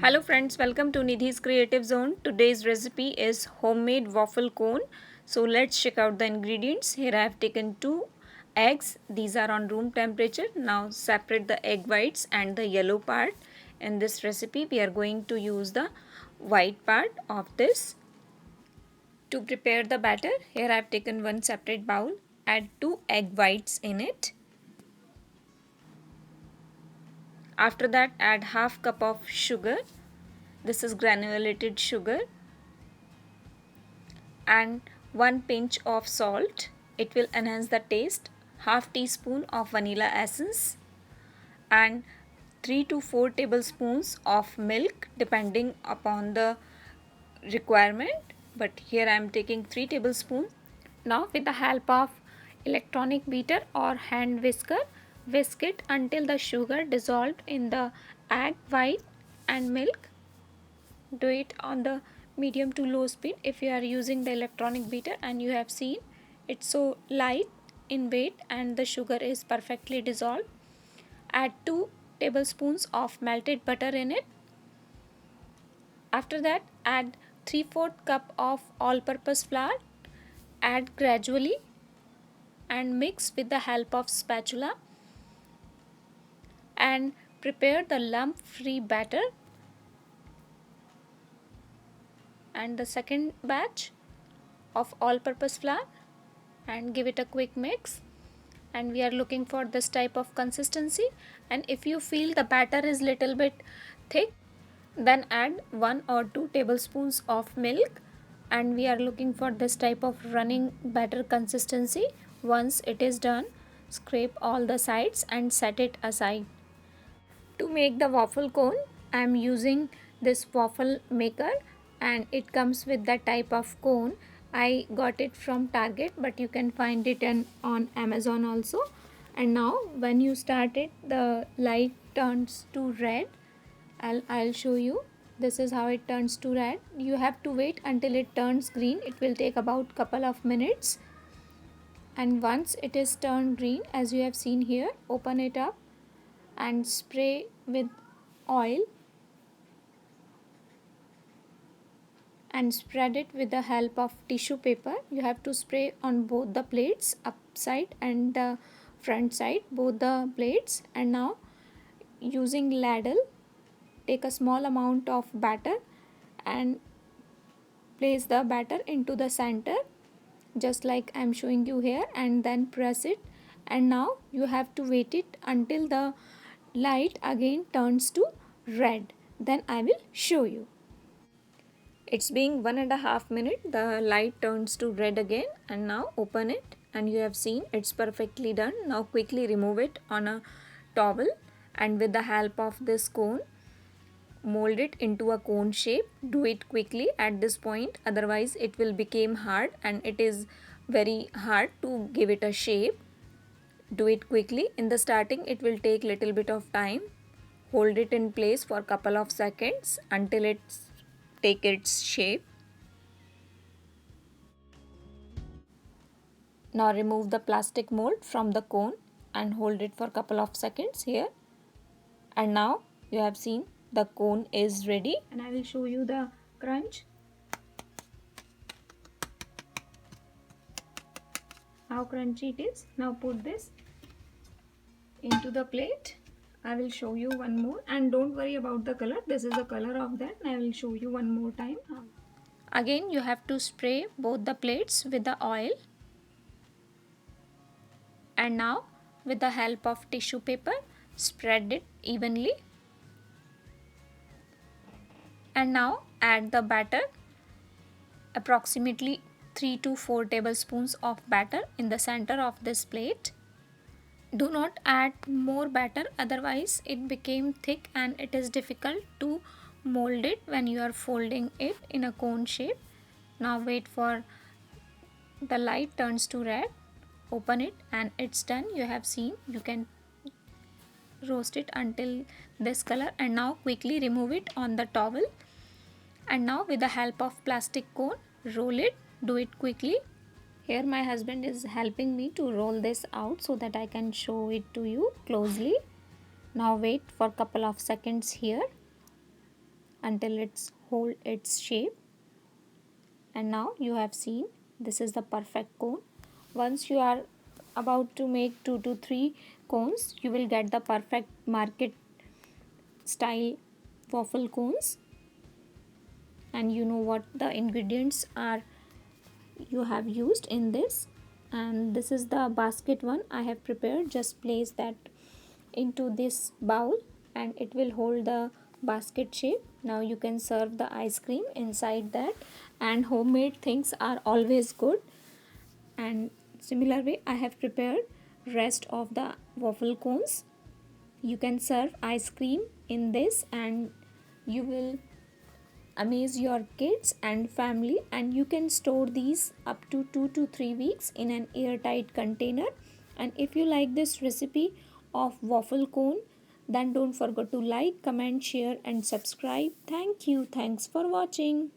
Hello friends, welcome to Nidhi's Creative Zone. Today's recipe is homemade waffle cone. So let's check out the ingredients. Here I have taken 2 eggs. These are on room temperature. Now separate the egg whites and the yellow part. In this recipe we are going to use the white part of this. To prepare the batter, here I have taken one separate bowl. Add 2 egg whites in it. After that add half cup of sugar. This is granulated sugar, and 1 pinch of salt. It will enhance the taste. Half teaspoon of vanilla essence and 3 to 4 tablespoons of milk depending upon the requirement, but here I am taking 3 tablespoons. Now with the help of electronic beater or hand whisker, whisk it until the sugar dissolved in the egg white and milk. Do it on the medium to low speed if you are using the electronic beater, and you have seen it's so light in weight and the sugar is perfectly dissolved. Add 2 tablespoons of melted butter in it. After that add 3/4 cup of all-purpose flour. Add gradually and mix with the help of spatula and prepare the lump-free batter. And the second batch of all-purpose flour and give it a quick mix, and we are looking for this type of consistency. And if you feel the batter is little bit thick, then add 1 or 2 tablespoons of milk, and we are looking for this type of running batter consistency. Once it is done, scrape all the sides and set it aside. To make the waffle cone, I am using this waffle maker, and it comes with the type of cone. I got it from Target, but you can find it on Amazon also. And now when you start it, the light turns to red. I'll show you. This is how it turns to red. You have to wait until it turns green. It will take about couple of minutes. And once it is turned green, as you have seen here, open it up and spray with oil and spread it with the help of tissue paper. You have to spray on both the plates, upside and the front side, both the plates. And now using ladle, take a small amount of batter and place the batter into the center, just like I am showing you here, and then press it. And now you have to wait it until the light again turns to red. Then I will show you. It's being 1.5 minutes, the light turns to red again, and now open it, and you have seen it's perfectly done. Now quickly remove it on a towel, and with the help of this cone, mold it into a cone shape. Do it quickly at this point, otherwise it will become hard, and it is very hard to give it a shape. Do it quickly. In the starting it will take little bit of time. Hold it in place for couple of seconds until it's take its shape. Now remove the plastic mold from the cone and hold it for couple of seconds here. And now you have seen the cone is ready, and I will show you the crunch. How crunchy it is. Now put this into the plate. I will show you one more, and don't worry about the color. This is the color of that. I will show you one more time. Again you have to spray both the plates with the oil, and now with the help of tissue paper spread it evenly, and now add the batter, approximately 3 to 4 tablespoons of batter in the center of this plate. Do not add more batter, otherwise it became thick and it is difficult to mold it when you are folding it in a cone shape. Now wait for the light turns to red, open it, and it's done. You have seen, you can roast it until this color, and now quickly remove it on the towel. And now with the help of plastic cone, roll it. Do it quickly. Here my husband is helping me to roll this out so that I can show it to you closely. Now wait for couple of seconds here until it's hold its shape. And now you have seen this is the perfect cone. Once you are about to make 2 to 3 cones, you will get the perfect market style waffle cones. And you know what the ingredients are you have used in this. And this is the basket one I have prepared. Just place that into this bowl and it will hold the basket shape. Now you can serve the ice cream inside that, and homemade things are always good. And similar way I have prepared rest of the waffle cones. You can serve ice cream in this and you will amaze your kids and family, and you can store these up to 2 to 3 weeks in an airtight container. And if you like this recipe of waffle cone, then don't forget to like, comment, share and subscribe. Thank you. Thanks for watching.